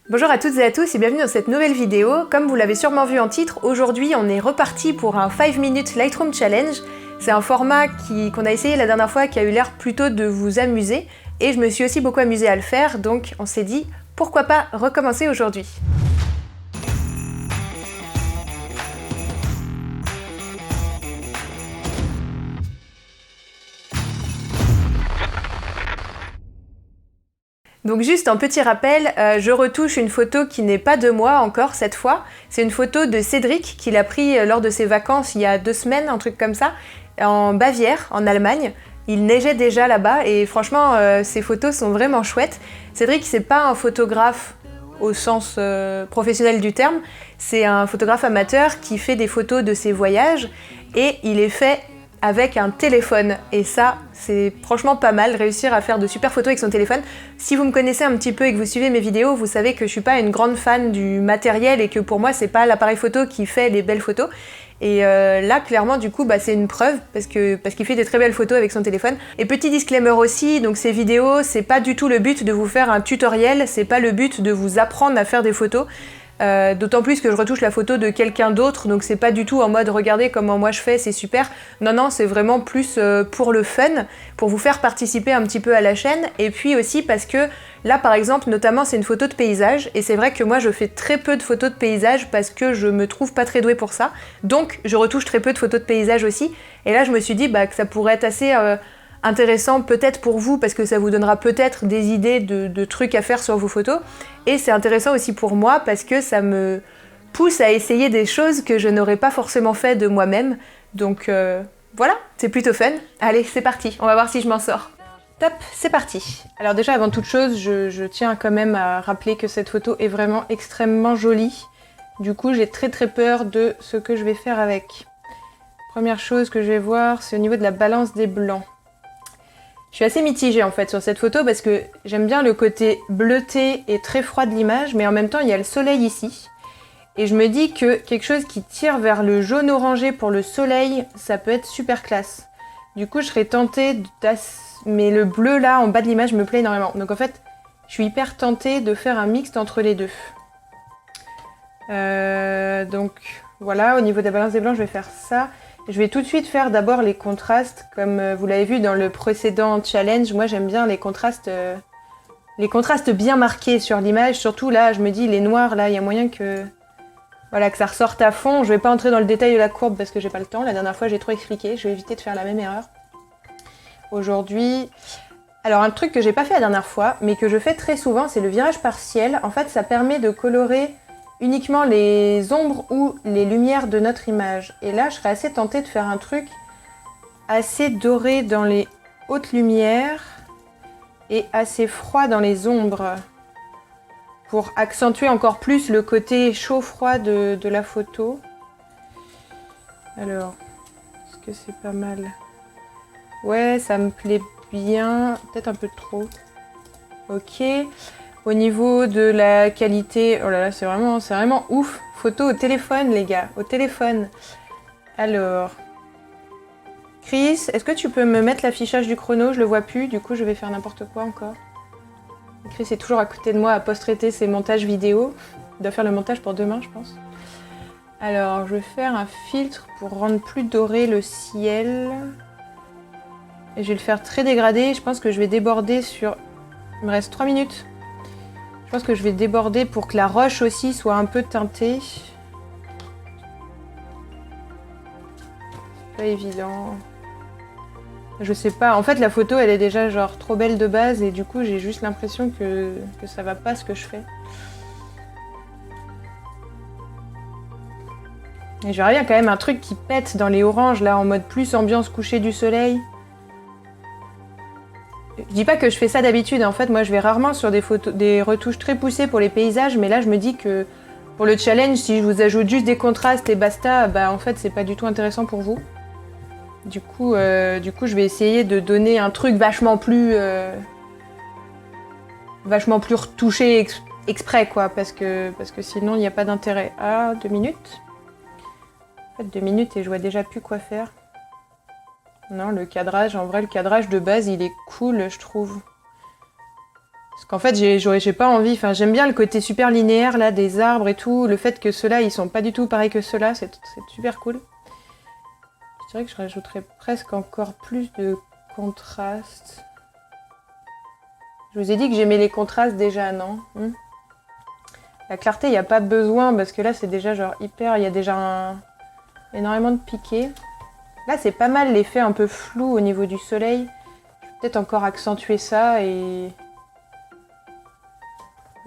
Bonjour à toutes et à tous et bienvenue dans cette nouvelle vidéo. Comme vous l'avez sûrement vu en titre, aujourd'hui on est reparti pour un 5 minutes Lightroom Challenge. C'est un format qu'on a essayé la dernière fois qui a eu l'air plutôt de vous amuser et je me suis aussi beaucoup amusée à le faire, donc on s'est dit pourquoi pas recommencer aujourd'hui. Donc juste un petit rappel, je retouche une photo qui n'est pas de moi encore cette fois. C'est une photo de Cédric qu'il a pris lors de ses vacances il y a 2 semaines, un truc comme ça, en Bavière, en Allemagne. Il neigeait déjà là-bas et franchement ces photos sont vraiment chouettes. Cédric c'est pas un photographe au sens professionnel du terme, c'est un photographe amateur qui fait des photos de ses voyages et il est fait avec un téléphone et ça c'est franchement pas mal, réussir à faire de super photos avec son téléphone. Si vous me connaissez un petit peu et que vous suivez mes vidéos, vous savez que je suis pas une grande fan du matériel et que pour moi c'est pas l'appareil photo qui fait les belles photos. Et là clairement du coup c'est une preuve parce qu'il fait des très belles photos avec son téléphone. Et petit disclaimer aussi, donc ces vidéos c'est pas du tout le but de vous faire un tutoriel, c'est pas le but de vous apprendre à faire des photos. D'autant plus que je retouche la photo de quelqu'un d'autre, donc c'est pas du tout en mode regardez comment moi je fais, c'est super. Non, c'est vraiment plus pour le fun, pour vous faire participer un petit peu à la chaîne, et puis aussi parce que là par exemple, notamment c'est une photo de paysage, et c'est vrai que moi je fais très peu de photos de paysage parce que je me trouve pas très douée pour ça, donc je retouche très peu de photos de paysage aussi, et là je me suis dit que ça pourrait être assez intéressant peut-être pour vous parce que ça vous donnera peut-être des idées de trucs à faire sur vos photos et c'est intéressant aussi pour moi parce que ça me pousse à essayer des choses que je n'aurais pas forcément fait de moi-même donc voilà, c'est plutôt fun. Allez, c'est parti, on va voir si je m'en sors. Top, c'est parti. Alors déjà avant toute chose, je tiens quand même à rappeler que cette photo est vraiment extrêmement jolie. Du coup j'ai très peur de ce que je vais faire avec. Première chose que je vais voir, c'est au niveau de la balance des blancs. Je suis assez mitigée en fait sur cette photo parce que j'aime bien le côté bleuté et très froid de l'image, mais en même temps il y a le soleil ici. Et je me dis que quelque chose qui tire vers le jaune orangé pour le soleil, ça peut être super classe. Du coup je serais tentée, mais le bleu là en bas de l'image me plaît énormément. Donc en fait je suis hyper tentée de faire un mixte entre les deux. Donc voilà, au niveau de la balance des blancs je vais faire ça. Je vais tout de suite faire d'abord les contrastes, comme vous l'avez vu dans le précédent challenge. Moi j'aime bien les contrastes bien marqués sur l'image. Surtout là, je me dis les noirs, là, il y a moyen que ça ressorte à fond. Je vais pas entrer dans le détail de la courbe parce que j'ai pas le temps. La dernière fois j'ai trop expliqué, je vais éviter de faire la même erreur. Aujourd'hui, alors un truc que j'ai pas fait la dernière fois, mais que je fais très souvent, c'est le virage partiel. En fait, ça permet de colorer uniquement les ombres ou les lumières de notre image. Et là, je serais assez tentée de faire un truc assez doré dans les hautes lumières et assez froid dans les ombres pour accentuer encore plus le côté chaud-froid de la photo. Alors, est-ce que c'est pas mal? Ouais, ça me plaît bien. Peut-être un peu trop. Ok. Au niveau de la qualité, oh là là, c'est vraiment ouf. Photo au téléphone, les gars, au téléphone. Alors, Chris, est-ce que tu peux me mettre l'affichage du chrono? Je le vois plus, du coup je vais faire n'importe quoi encore. Chris est toujours à côté de moi à post-traiter ses montages vidéo. Il doit faire le montage pour demain, je pense. Alors, je vais faire un filtre pour rendre plus doré le ciel. Et je vais le faire très dégradé. Je pense que je vais déborder sur... Il me reste 3 minutes. Je pense que je vais déborder pour que la roche aussi soit un peu teintée. C'est pas évident. Je sais pas. En fait, la photo, elle est déjà genre trop belle de base et du coup, j'ai juste l'impression que ça va pas ce que je fais. Et j'aurais bien quand même un truc qui pète dans les oranges, là, en mode plus ambiance coucher du soleil. Je dis pas que je fais ça d'habitude, en fait, moi je vais rarement sur des retouches très poussées pour les paysages, mais là je me dis que pour le challenge, si je vous ajoute juste des contrastes et basta, en fait c'est pas du tout intéressant pour vous. Du coup, je vais essayer de donner un truc vachement plus retouché exprès, quoi, parce que sinon il n'y a pas d'intérêt. Ah, 2 minutes. En fait, 2 minutes et je vois déjà plus quoi faire. Non, le cadrage, en vrai, le cadrage de base, il est cool, je trouve. Parce qu'en fait, j'ai pas envie, enfin j'aime bien le côté super linéaire là des arbres et tout, le fait que ceux-là ils sont pas du tout pareils que ceux-là, c'est super cool. Je dirais que je rajouterais presque encore plus de contraste. Je vous ai dit que j'aimais les contrastes déjà, non? La clarté, il n'y a pas besoin parce que là c'est déjà genre hyper, il y a déjà énormément de piqué. Là c'est pas mal l'effet un peu flou au niveau du soleil. Je vais peut-être encore accentuer ça et...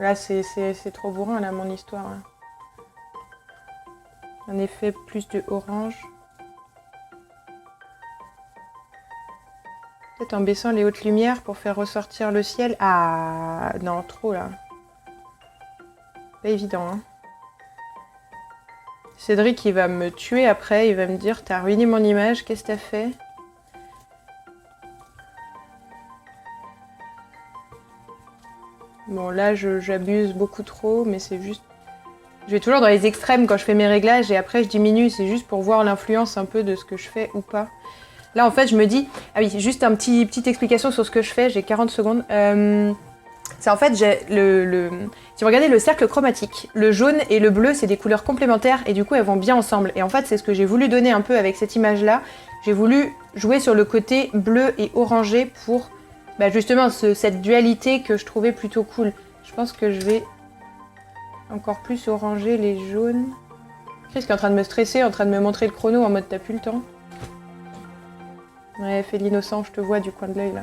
Là, c'est trop bourrin, là, mon histoire. Là. Un effet plus de orange. Peut-être en baissant les hautes lumières pour faire ressortir le ciel. Ah, non, trop, là. Pas évident, hein. Cédric, il va me tuer après. Il va me dire, t'as ruiné mon image, qu'est-ce que t'as fait ? Bon, là, j'abuse beaucoup trop, mais c'est juste... Je vais toujours dans les extrêmes quand je fais mes réglages et après je diminue, c'est juste pour voir l'influence un peu de ce que je fais ou pas. Là, en fait, je me dis... Ah oui, juste une petite explication sur ce que je fais, j'ai 40 secondes. C'est en fait, j'ai Si vous regardez le cercle chromatique, le jaune et le bleu, c'est des couleurs complémentaires et du coup, elles vont bien ensemble. Et en fait, c'est ce que j'ai voulu donner un peu avec cette image-là. J'ai voulu jouer sur le côté bleu et orangé pour... Bah justement, cette dualité que je trouvais plutôt cool. Je pense que je vais encore plus oranger les jaunes. Chris qui est en train de me stresser, en train de me montrer le chrono en mode t'as plus le temps. Ouais, fais l'innocent, je te vois du coin de l'œil là.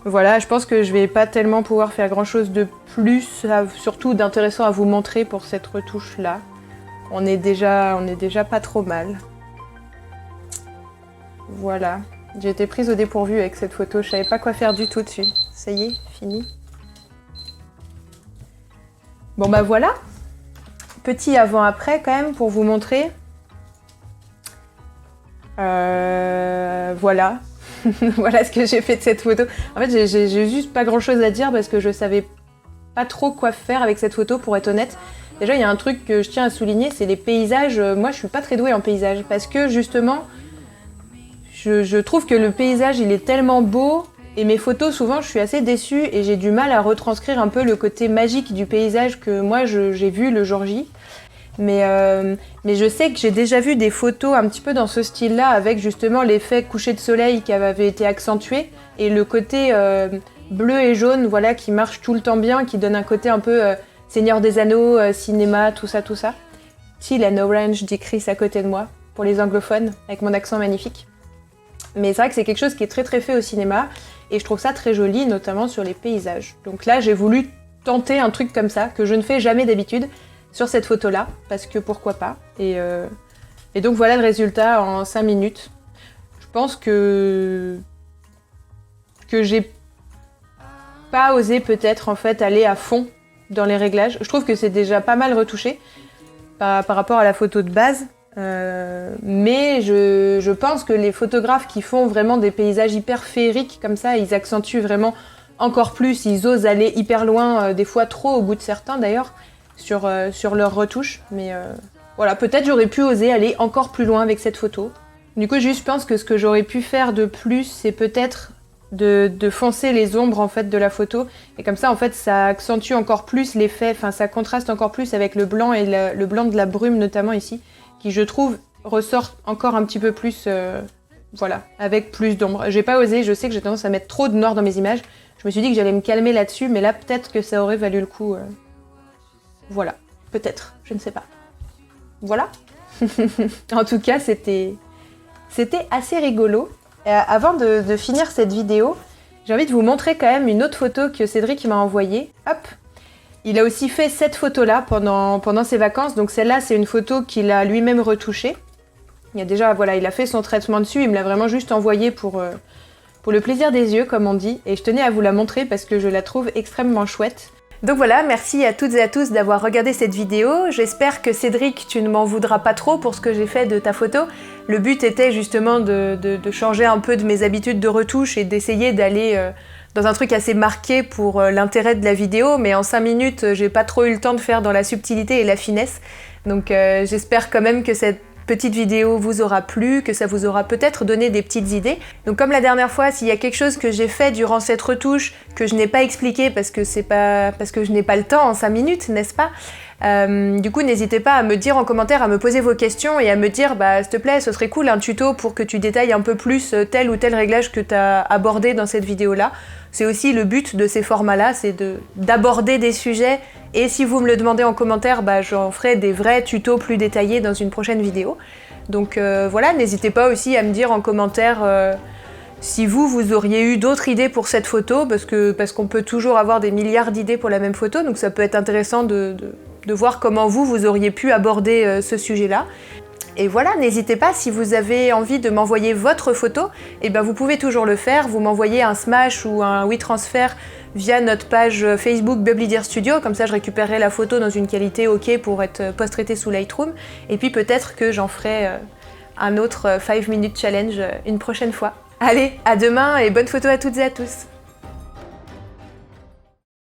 Voilà, je pense que je vais pas tellement pouvoir faire grand chose de plus, surtout d'intéressant à vous montrer pour cette retouche là. On est déjà pas trop mal. Voilà. J'ai été prise au dépourvu avec cette photo, je savais pas quoi faire du tout dessus. Ça y est, fini. Bon bah voilà. Petit avant-après quand même pour vous montrer. Voilà. Voilà ce que j'ai fait de cette photo. En fait, j'ai juste pas grand chose à dire parce que je savais pas trop quoi faire avec cette photo pour être honnête. Déjà, il y a un truc que je tiens à souligner, c'est les paysages. Moi, je suis pas très douée en paysage parce que justement... Je trouve que le paysage, il est tellement beau et mes photos, souvent, je suis assez déçue et j'ai du mal à retranscrire un peu le côté magique du paysage que moi, j'ai vu le jour J. Mais je sais que j'ai déjà vu des photos un petit peu dans ce style-là avec justement l'effet coucher de soleil qui avait été accentué et le côté bleu et jaune, voilà, qui marche tout le temps bien, qui donne un côté un peu Seigneur des Anneaux, cinéma, tout ça. Teal and Orange, dit Chris à côté de moi, pour les anglophones, avec mon accent magnifique. Mais c'est vrai que c'est quelque chose qui est très très fait au cinéma et je trouve ça très joli, notamment sur les paysages. Donc là, j'ai voulu tenter un truc comme ça, que je ne fais jamais d'habitude, sur cette photo-là, parce que pourquoi pas. Et donc voilà le résultat en 5 minutes. Je pense que j'ai pas osé peut-être en fait aller à fond dans les réglages. Je trouve que c'est déjà pas mal retouché par rapport à la photo de base. Mais je pense que les photographes qui font vraiment des paysages hyper féeriques comme ça, ils accentuent vraiment encore plus, ils osent aller hyper loin, des fois trop au goût de certains d'ailleurs, sur leurs retouches. Mais voilà, peut-être j'aurais pu oser aller encore plus loin avec cette photo. Du coup, je pense que ce que j'aurais pu faire de plus, c'est peut-être de foncer les ombres en fait de la photo. Et comme ça, en fait, ça accentue encore plus l'effet, enfin ça contraste encore plus avec le blanc et le blanc de la brume notamment ici, qui je trouve ressort encore un petit peu plus, voilà, avec plus d'ombre. J'ai pas osé, je sais que j'ai tendance à mettre trop de noir dans mes images. Je me suis dit que j'allais me calmer là-dessus, mais là peut-être que ça aurait valu le coup. Voilà, peut-être, je ne sais pas. Voilà. En tout cas, c'était assez rigolo. Avant de finir cette vidéo, j'ai envie de vous montrer quand même une autre photo que Cédric m'a envoyée. Hop. Il a aussi fait cette photo-là pendant ses vacances. Donc celle-là, c'est une photo qu'il a lui-même retouchée. Il a déjà, voilà, il a fait son traitement dessus. Il me l'a vraiment juste envoyée pour le plaisir des yeux, comme on dit. Et je tenais à vous la montrer parce que je la trouve extrêmement chouette. Donc voilà, merci à toutes et à tous d'avoir regardé cette vidéo. J'espère que Cédric, tu ne m'en voudras pas trop pour ce que j'ai fait de ta photo. Le but était justement de changer un peu de mes habitudes de retouche et d'essayer d'aller dans un truc assez marqué pour l'intérêt de la vidéo, mais en 5 minutes, j'ai pas trop eu le temps de faire dans la subtilité et la finesse. Donc j'espère quand même que cette petite vidéo vous aura plu, que ça vous aura peut-être donné des petites idées. Donc comme la dernière fois, s'il y a quelque chose que j'ai fait durant cette retouche que je n'ai pas expliqué parce que je n'ai pas le temps en 5 minutes, n'est-ce pas? Du coup, n'hésitez pas à me dire en commentaire, à me poser vos questions et à me dire, bah s'il te plaît, ce serait cool un tuto pour que tu détailles un peu plus tel ou tel réglage que tu as abordé dans cette vidéo-là. C'est aussi le but de ces formats-là, c'est d'aborder des sujets, et si vous me le demandez en commentaire, bah, j'en ferai des vrais tutos plus détaillés dans une prochaine vidéo. Donc voilà, n'hésitez pas aussi à me dire en commentaire si vous auriez eu d'autres idées pour cette photo, parce qu'on peut toujours avoir des milliards d'idées pour la même photo, donc ça peut être intéressant de voir comment vous auriez pu aborder ce sujet-là. Et voilà, n'hésitez pas, si vous avez envie de m'envoyer votre photo, et ben vous pouvez toujours le faire, vous m'envoyez un Smash ou un WeTransfer via notre page Facebook Bubbly Deer Studio, comme ça je récupérerai la photo dans une qualité OK pour être post-traitée sous Lightroom, et puis peut-être que j'en ferai un autre 5 minute challenge une prochaine fois. Allez, à demain et bonne photo à toutes et à tous!